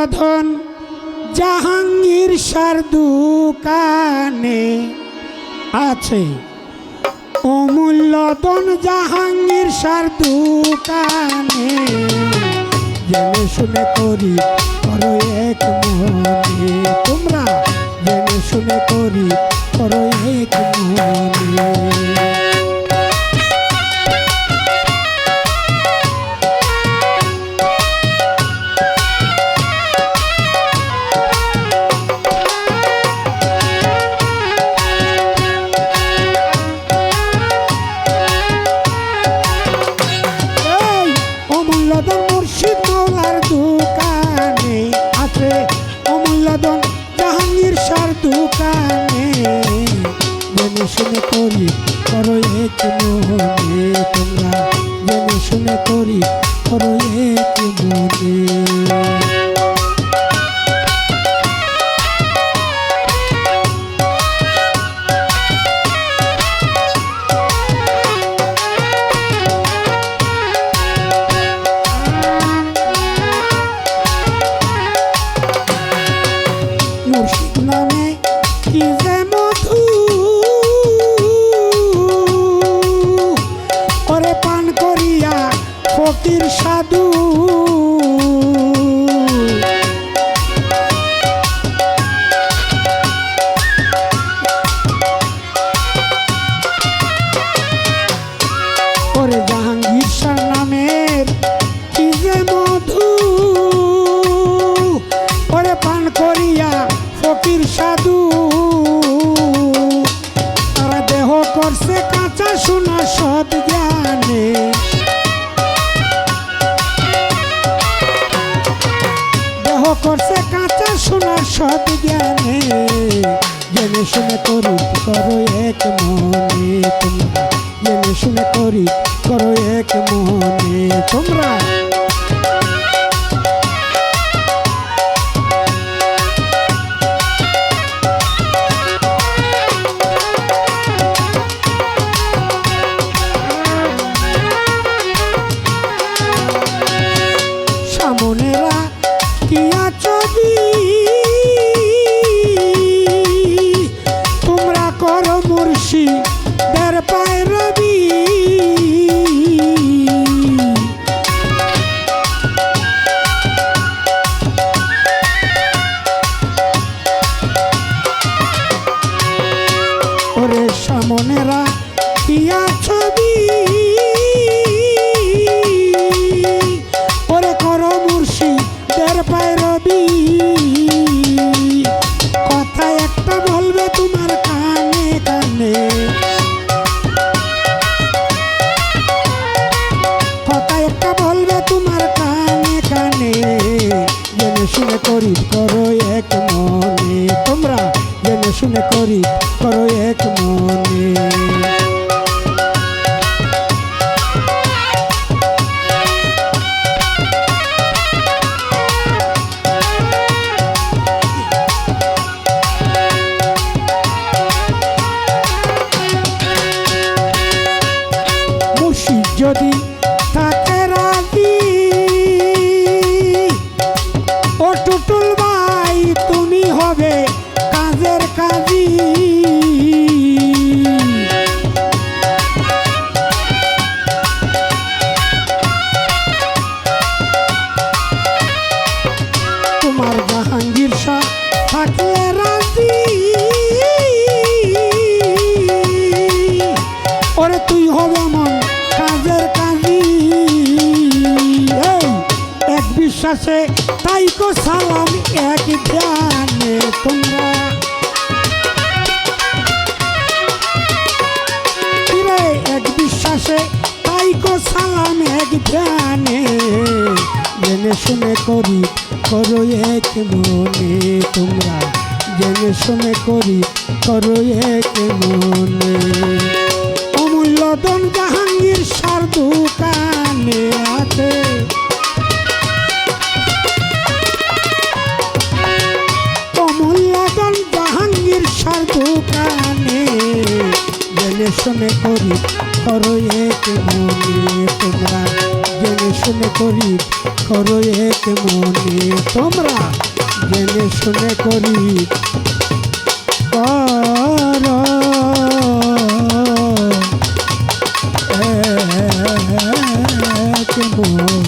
ধন জাহাঙ্গীর শাহর দোকানে আছে, অমূল্য ধন জাহাঙ্গীর শাহর দোকানে, জেনে শুনে করি করো এক মনে, তোমরা জেনে শুনে করি করো এক মনে। মুর্শিদ মৌলার দোকানে আছে, অমূল্য ধন জাহাঙ্গীর শাহর দোকানে, জেনে শুনে করি করো এক মনে, তোমরা জেনে শুনে করি করো এক মনে। ফকির সাধু ওরে জাহাঙ্গীর শাহ নামের কি যে মধু, ওরে পান করিয়া ফকির সাধু, তারা দেহ করছে কাঁচা সোনা সৎ জ্ঞানে, করছে কাঁচা সোনার সৎ জ্ঞানে, জেনে শুনে করি করো এক মনে, তোমরা জেনে শুনে করি করো এক মনে, তোমরা সামনেরা তোমরা করো মুর্শিদের পায়রবি, ওরে সামনেরা পিয়া ছবি, ওরে করো মুর্শিদের পায়রবি, কথা একটা বলবে তোমার কানে কানে, কথা একটা বলবে তোমার কানে কানে, জেনে শুনে করি করো এক মনে, তোমরা জেনে শুনে করি করো এক মনে। যদি থাকে রাজি ও টুটুল ভাই, তুমি হবে কাজের কাজী, তোমার জাহাঙ্গীর শাহ থাকলে রাজি, ওরে তুই হবে মন কাজের কাজী, এক বিশ্বাসে তাই কো সালাম এক ধ্যানে, তোমরা এক বিশ্বাসে তাই কো সালাম এক ধ্যানে, জেনে শুনে করি করো এক মনে, তোমরা জেনে শুনে করি করো এক মনে। অমূল্য ধন জাহাঙ্গীর শাহর দোকানে আছে, অমূল্য ধন জাহাঙ্গীর শাহর দোকানে, জেনে শুনে করি করো এক মনে, তোমরা জেনে শুনে করি করো এক মনে তোমরা জেনে শুনে করি করো এক মনে